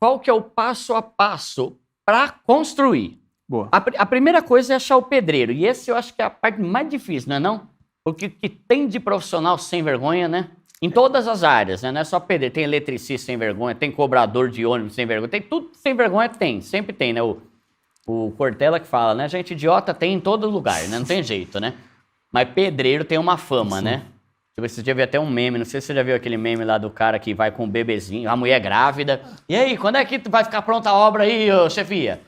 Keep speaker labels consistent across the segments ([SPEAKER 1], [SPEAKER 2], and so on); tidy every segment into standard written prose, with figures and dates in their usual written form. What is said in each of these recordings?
[SPEAKER 1] qual que é o passo a passo para construir.
[SPEAKER 2] Boa.
[SPEAKER 1] A primeira coisa é achar o pedreiro. E esse eu acho que é a parte mais difícil, não é não? Porque o que tem de profissional sem vergonha, né? Em todas as áreas, né? Não é só pedreiro. Tem eletricista sem vergonha, tem cobrador de ônibus sem vergonha. Tem tudo sem vergonha, tem. Sempre tem, né? O Cortella que fala, né? Gente idiota tem em todo lugar, né? Não tem jeito, né? Mas pedreiro tem uma fama,
[SPEAKER 2] Sim.
[SPEAKER 1] né? Você já viu até um meme, não sei se você já viu aquele meme lá do cara que vai com um bebezinho, a mulher grávida. E aí, quando é que vai ficar pronta a obra aí, ô, chefia?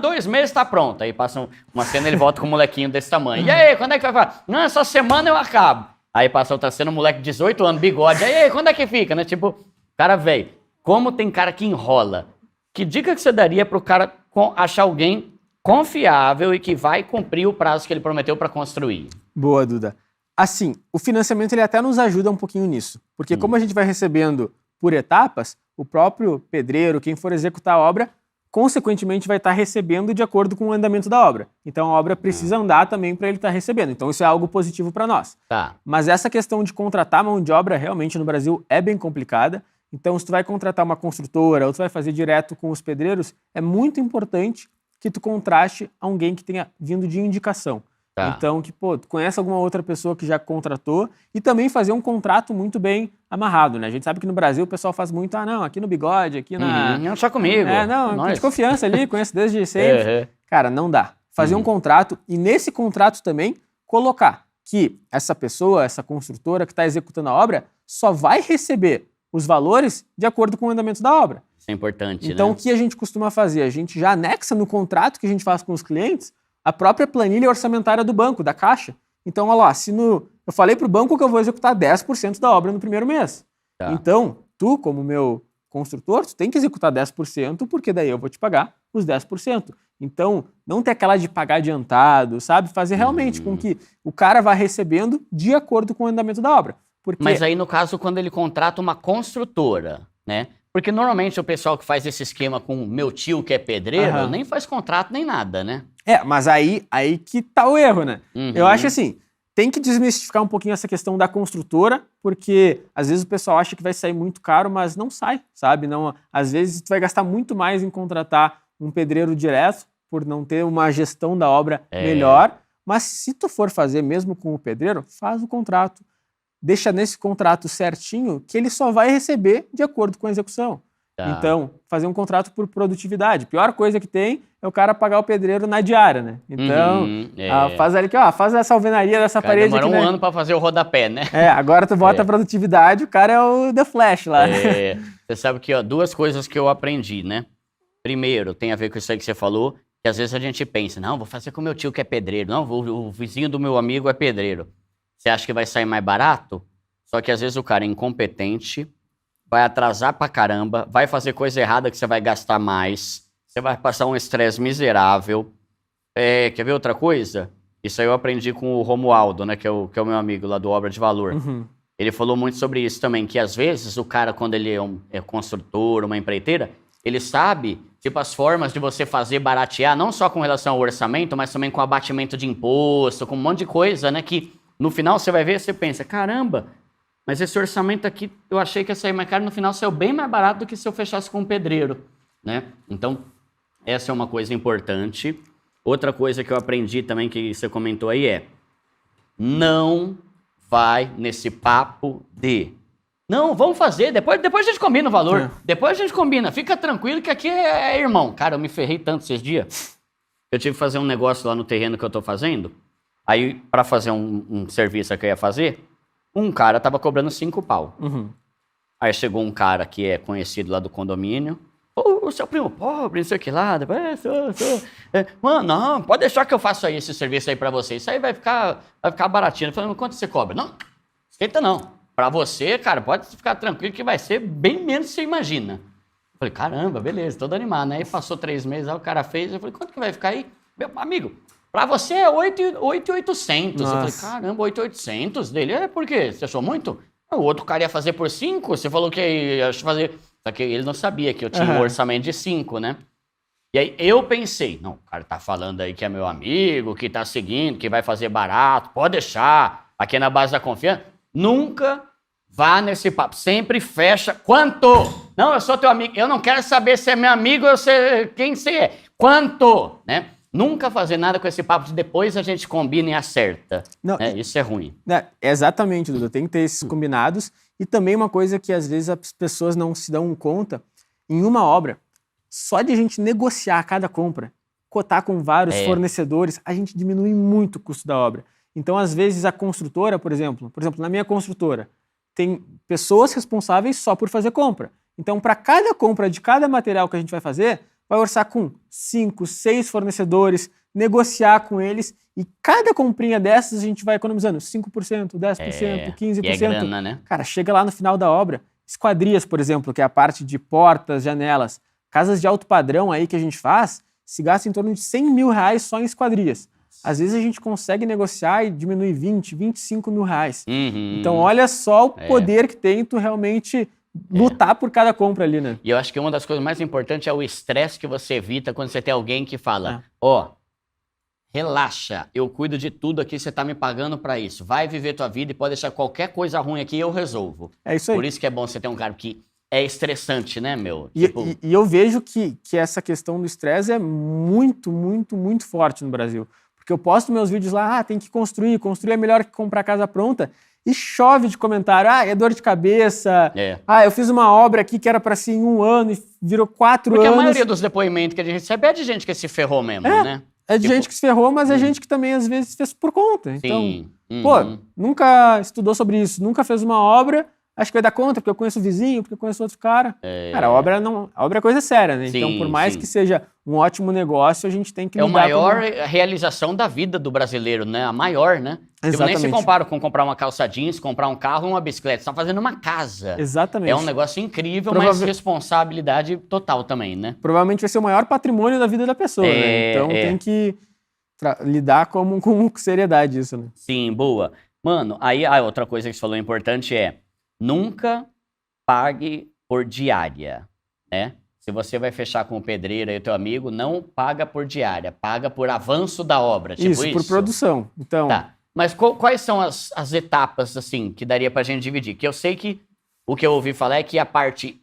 [SPEAKER 1] 2 meses tá pronta. Aí passa uma cena, ele volta com um molequinho desse tamanho. E aí, quando é que vai ficar? Essa semana eu acabo. Aí passa outra cena, um moleque de 18 anos, bigode. E aí, quando é que fica, né? Tipo, cara, velho, como tem cara que enrola. Que dica que você daria pro cara achar alguém confiável e que vai cumprir o prazo que ele prometeu para construir?
[SPEAKER 2] Boa, Duda. Assim, o financiamento ele até nos ajuda um pouquinho nisso. Porque como a gente vai recebendo por etapas, o próprio pedreiro, quem for executar a obra, consequentemente vai estar recebendo de acordo com o andamento da obra. Então a obra precisa andar também para ele estar recebendo. Então isso é algo positivo para nós.
[SPEAKER 1] Tá.
[SPEAKER 2] Mas essa questão de contratar mão de obra realmente no Brasil é bem complicada. Então se tu vai contratar uma construtora ou tu vai fazer direto com os pedreiros, é muito importante que tu contraste alguém que tenha vindo de indicação.
[SPEAKER 1] Tá.
[SPEAKER 2] Então, que, tu conhece alguma outra pessoa que já contratou e também fazer um contrato muito bem amarrado, né? A gente sabe que no Brasil o pessoal faz muito, não, aqui no Bigode, aqui na...
[SPEAKER 1] Não, só comigo.
[SPEAKER 2] Não, de confiança ali, conheço desde sempre. Cara, não dá. Fazer um contrato e nesse contrato também colocar que essa pessoa, essa construtora que está executando a obra só vai receber os valores de acordo com o andamento da obra.
[SPEAKER 1] Isso é importante,
[SPEAKER 2] então,
[SPEAKER 1] né?
[SPEAKER 2] O que a gente costuma fazer? A gente já anexa no contrato que a gente faz com os clientes a própria planilha orçamentária do banco, da Caixa. Então, olha lá, eu falei para o banco que eu vou executar 10% da obra no primeiro mês.
[SPEAKER 1] Tá.
[SPEAKER 2] Então, tu, como meu construtor, tu tem que executar 10%, porque daí eu vou te pagar os 10%. Então, não ter aquela de pagar adiantado, sabe? Fazer realmente com que o cara vá recebendo de acordo com o andamento da obra. Porque...
[SPEAKER 1] Mas aí, no caso, quando ele contrata uma construtora, né? Porque normalmente o pessoal que faz esse esquema com meu tio que é pedreiro, nem faz contrato nem nada, né?
[SPEAKER 2] Mas aí que tá o erro, né? Eu acho assim, tem que desmistificar um pouquinho essa questão da construtora, porque às vezes o pessoal acha que vai sair muito caro, mas não sai, sabe? Não, às vezes tu vai gastar muito mais em contratar um pedreiro direto, por não ter uma gestão da obra melhor. Mas se tu for fazer mesmo com o pedreiro, faz o contrato. Deixa nesse contrato certinho que ele só vai receber de acordo com a execução. Tá. Então, fazer um contrato por produtividade. Pior coisa que tem é o cara pagar o pedreiro na diária, né? Então, faz ali que, faz essa alvenaria dessa parede aqui,
[SPEAKER 1] demora um ano para fazer o rodapé, né?
[SPEAKER 2] Agora tu bota a produtividade, o cara é o The Flash lá.
[SPEAKER 1] Você sabe que, duas coisas que eu aprendi, né? Primeiro, tem a ver com isso aí que você falou, que às vezes a gente pensa, não, vou fazer com o meu tio que é pedreiro, não, o vizinho do meu amigo é pedreiro. Você acha que vai sair mais barato? Só que às vezes o cara é incompetente, vai atrasar pra caramba, vai fazer coisa errada que você vai gastar mais, você vai passar um estresse miserável. Quer ver outra coisa? Isso aí eu aprendi com o Romualdo, né, que é o meu amigo lá do Obra de Valor. Ele falou muito sobre isso também, que às vezes o cara, quando ele é construtor, uma empreiteira, ele sabe, tipo, as formas de você fazer baratear, não só com relação ao orçamento, mas também com abatimento de imposto, com um monte de coisa, né, que no final você vai ver e você pensa, caramba, mas esse orçamento aqui eu achei que ia sair mais caro, no final saiu bem mais barato do que se eu fechasse com um pedreiro, né? Então, essa é uma coisa importante. Outra coisa que eu aprendi também, que você comentou aí não vai nesse papo de, não, vamos fazer, depois a gente combina o valor, depois a gente combina, fica tranquilo que aqui é irmão. Cara, eu me ferrei tanto esses dias, eu tive que fazer um negócio lá no terreno que eu tô fazendo. Aí, para fazer um serviço que eu ia fazer, um cara tava cobrando 5 pau. Aí chegou um cara que é conhecido lá do condomínio. O seu primo pobre, não sei o que lá. Mano, não, pode deixar que eu faço aí esse serviço aí pra você. Isso aí vai ficar baratinho. Eu falei, mas quanto você cobra? Não, esquenta não. Pra você, cara, pode ficar tranquilo que vai ser bem menos do que você imagina. Eu falei, caramba, beleza, todo animado, né? Aí passou 3 meses, aí o cara fez. Eu falei, quanto que vai ficar aí? Meu amigo, pra você é 8.800. Eu falei, caramba, 8.800 dele? Por quê? Você achou muito? O outro cara ia fazer por 5, você falou que ia fazer... Só que ele não sabia que eu tinha um orçamento de 5, né? E aí eu pensei, não, o cara tá falando aí que é meu amigo, que tá seguindo, que vai fazer barato, pode deixar, aqui é na base da confiança. Nunca vá nesse papo, sempre fecha. Quanto? Não, eu sou teu amigo. Eu não quero saber se é meu amigo ou quem você é. Quanto, né? Nunca fazer nada com esse papo de depois a gente combina e acerta.
[SPEAKER 2] Não,
[SPEAKER 1] isso é ruim.
[SPEAKER 2] Exatamente, Duda. Tem que ter esses combinados. E também uma coisa que às vezes as pessoas não se dão conta, em uma obra, só de a gente negociar cada compra, cotar com vários fornecedores, a gente diminui muito o custo da obra. Então, às vezes, a construtora, por exemplo, na minha construtora, tem pessoas responsáveis só por fazer compra. Então, para cada compra de cada material que a gente vai fazer, vai orçar com 5, 6 fornecedores, negociar com eles, e cada comprinha dessas a gente vai economizando 5%, 10%, 15%.
[SPEAKER 1] E é grana, né?
[SPEAKER 2] Cara, chega lá no final da obra, esquadrias, por exemplo, que é a parte de portas, janelas, casas de alto padrão aí que a gente faz, se gasta em torno de 100 mil reais só em esquadrias. Às vezes a gente consegue negociar e diminuir 20, 25 mil reais. Então olha só o poder que tem tu realmente lutar por cada compra ali, né?
[SPEAKER 1] E eu acho que uma das coisas mais importantes é o estresse que você evita quando você tem alguém que fala, relaxa, eu cuido de tudo aqui, você tá me pagando pra isso. Vai viver tua vida e pode deixar qualquer coisa ruim aqui, eu resolvo.
[SPEAKER 2] É isso aí.
[SPEAKER 1] Por isso que é bom você ter um cara que é estressante, né, meu?
[SPEAKER 2] E eu vejo que essa questão do estresse é muito, muito, muito forte no Brasil. Porque eu posto meus vídeos lá, tem que construir é melhor que comprar casa pronta. E chove de comentário, é dor de cabeça, eu fiz uma obra aqui que era pra ser em 1 ano e virou 4 anos.
[SPEAKER 1] Porque a maioria dos depoimentos que a gente recebe é de gente que se ferrou mesmo, né?
[SPEAKER 2] É de gente que se ferrou, mas é gente que também às vezes fez por conta. Então,
[SPEAKER 1] Sim.
[SPEAKER 2] Nunca estudou sobre isso, nunca fez uma obra, acho que vai dar conta, porque eu conheço o vizinho, porque eu conheço outro cara. Cara, a obra é coisa séria, né?
[SPEAKER 1] Sim,
[SPEAKER 2] então, por mais que seja um ótimo negócio, a gente tem que lidar
[SPEAKER 1] a maior realização da vida do brasileiro, né? A maior, né?
[SPEAKER 2] Exatamente.
[SPEAKER 1] Nem se compara com comprar uma calça jeans, comprar um carro ou uma bicicleta. Você tá fazendo uma casa.
[SPEAKER 2] Exatamente.
[SPEAKER 1] É um negócio incrível, mas responsabilidade total também, né?
[SPEAKER 2] Provavelmente vai ser o maior patrimônio da vida da pessoa, né? Então tem que lidar com seriedade isso, né?
[SPEAKER 1] Sim, boa. Mano, aí a outra coisa que você falou importante é nunca pague por diária, né? Se você vai fechar com o pedreiro e o teu amigo, não paga por diária, paga por avanço da obra, tipo isso?
[SPEAKER 2] Por produção. Então...
[SPEAKER 1] Tá, mas quais são as etapas, assim, que daria pra gente dividir? Que eu sei que o que eu ouvi falar é que a parte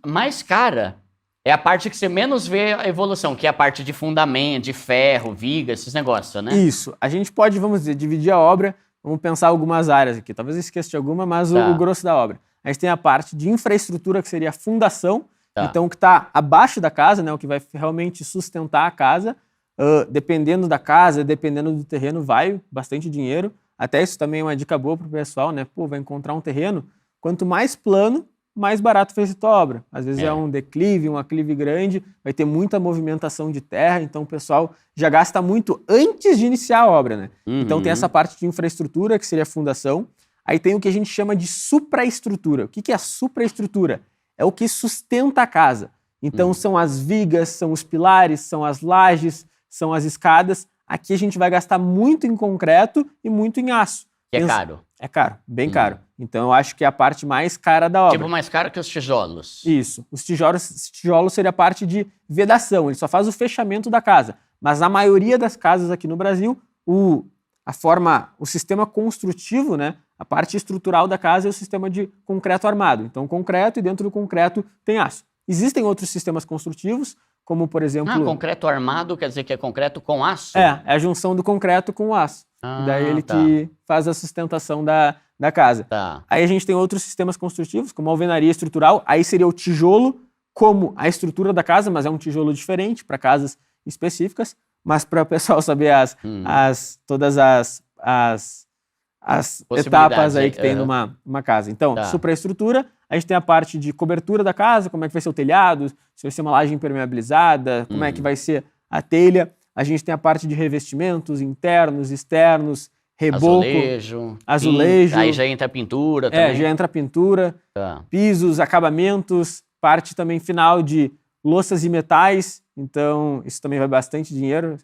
[SPEAKER 1] mais cara é a parte que você menos vê a evolução, que é a parte de fundamento, de ferro, viga, esses negócios, né?
[SPEAKER 2] Isso. A gente pode, vamos dizer, dividir a obra. Vamos pensar algumas áreas aqui. Talvez eu esqueça de alguma, mas o grosso da obra. A gente tem a parte de infraestrutura, que seria a fundação. Então, que está abaixo da casa, né? O que vai realmente sustentar a casa. Dependendo da casa, dependendo do terreno, vai bastante dinheiro. Até isso também é uma dica boa para o pessoal, né? Vai encontrar um terreno. Quanto mais plano, mais barato fez a tua obra. Às vezes é um declive, um aclive grande, vai ter muita movimentação de terra, então o pessoal já gasta muito antes de iniciar a obra, né? Então tem essa parte de infraestrutura, que seria a fundação. Aí tem o que a gente chama de supraestrutura. O que é a supraestrutura? É o que sustenta a casa. Então são as vigas, são os pilares, são as lajes, são as escadas. Aqui a gente vai gastar muito em concreto e muito em aço.
[SPEAKER 1] Que é caro.
[SPEAKER 2] É caro, bem caro. Então eu acho que é a parte mais cara da obra.
[SPEAKER 1] Tipo, mais caro que os tijolos.
[SPEAKER 2] Isso. Os tijolos seria a parte de vedação. Ele só faz o fechamento da casa. Mas a maioria das casas aqui no Brasil, o sistema construtivo, né? A parte estrutural da casa é o sistema de concreto armado. Então, concreto, e dentro do concreto tem aço. Existem outros sistemas construtivos, como, por exemplo...
[SPEAKER 1] concreto armado quer dizer que é concreto com aço?
[SPEAKER 2] É a junção do concreto com o aço. Daí ele que faz a sustentação da casa. Aí a gente tem outros sistemas construtivos, como a alvenaria estrutural. Aí seria o tijolo como a estrutura da casa, mas é um tijolo diferente para casas específicas. Mas para o pessoal saber todas as etapas aí que tem numa casa. Então, supraestrutura, a gente tem a parte de cobertura da casa, como é que vai ser o telhado, se vai ser uma laje impermeabilizada, como é que vai ser a telha. A gente tem a parte de revestimentos internos, externos, reboco, azulejo.
[SPEAKER 1] Aí já entra a pintura também.
[SPEAKER 2] Já entra a pintura, pisos, acabamentos, parte também final de louças e metais. Então, isso também vai bastante dinheiro.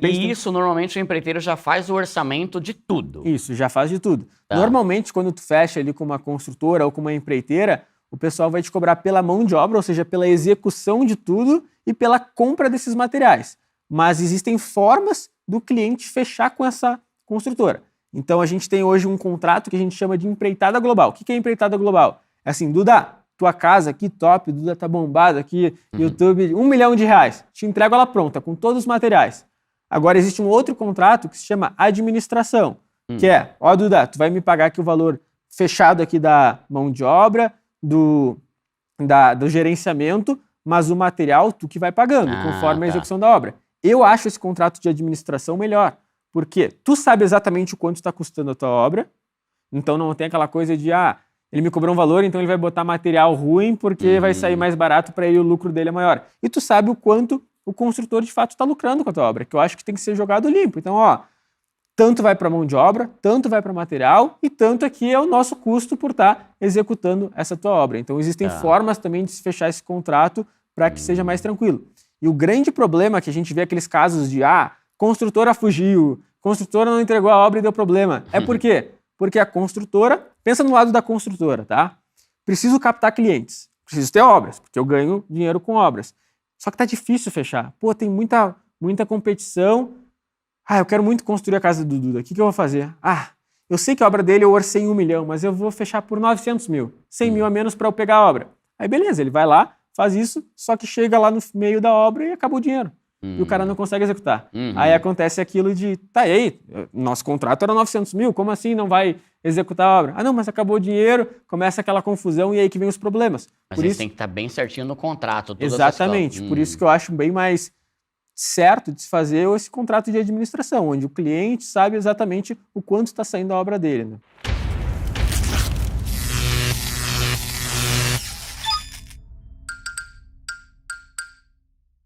[SPEAKER 1] Isso, normalmente, o empreiteiro já faz o orçamento de tudo.
[SPEAKER 2] Isso, já faz de tudo. Normalmente, quando tu fecha ali com uma construtora ou com uma empreiteira, o pessoal vai te cobrar pela mão de obra, ou seja, pela execução de tudo e pela compra desses materiais. Mas existem formas do cliente fechar com essa construtora. Então, a gente tem hoje um contrato que a gente chama de empreitada global. O que é empreitada global? É assim, Duda, tua casa aqui, top, o Duda tá bombado aqui, YouTube, R$1 milhão. Te entrego ela pronta, com todos os materiais. Agora existe um outro contrato que se chama administração, que é, ó Duda, tu vai me pagar aqui o valor fechado aqui da mão de obra, do gerenciamento, mas o material tu que vai pagando, conforme a execução da obra. Eu acho esse contrato de administração melhor, porque tu sabe exatamente o quanto está custando a tua obra, então não tem aquela coisa de, ele me cobrou um valor, então ele vai botar material ruim porque vai sair mais barato para ele, o lucro dele é maior. E tu sabe o quanto o construtor de fato está lucrando com a tua obra, que eu acho que tem que ser jogado limpo. Então, tanto vai para mão de obra, tanto vai para material e tanto aqui é o nosso custo por estar executando essa tua obra. Então, existem formas também de se fechar esse contrato para que seja mais tranquilo. E o grande problema que a gente vê aqueles casos de, construtora fugiu, construtora não entregou a obra e deu problema. É por quê? Porque a construtora, pensa no lado da construtora, tá? Preciso captar clientes, preciso ter obras, porque eu ganho dinheiro com obras. Só que tá difícil fechar. Tem muita competição. Eu quero muito construir a casa do Duda. O que eu vou fazer? Eu sei que a obra dele eu orcei em 1 milhão, mas eu vou fechar por 900 mil. 100 mil a menos para eu pegar a obra. Aí beleza, ele vai lá, faz isso, só que chega lá no meio da obra e acabou o dinheiro. E o cara não consegue executar. Aí acontece aquilo de, e aí? Nosso contrato era 900 mil, como assim não vai executar a obra? Não, mas acabou o dinheiro, começa aquela confusão e aí que vem os problemas.
[SPEAKER 1] Mas
[SPEAKER 2] por isso
[SPEAKER 1] tem que estar bem certinho no contrato.
[SPEAKER 2] Exatamente, por isso que eu acho bem mais certo de se fazer esse contrato de administração, onde o cliente sabe exatamente o quanto está saindo a obra dele, né?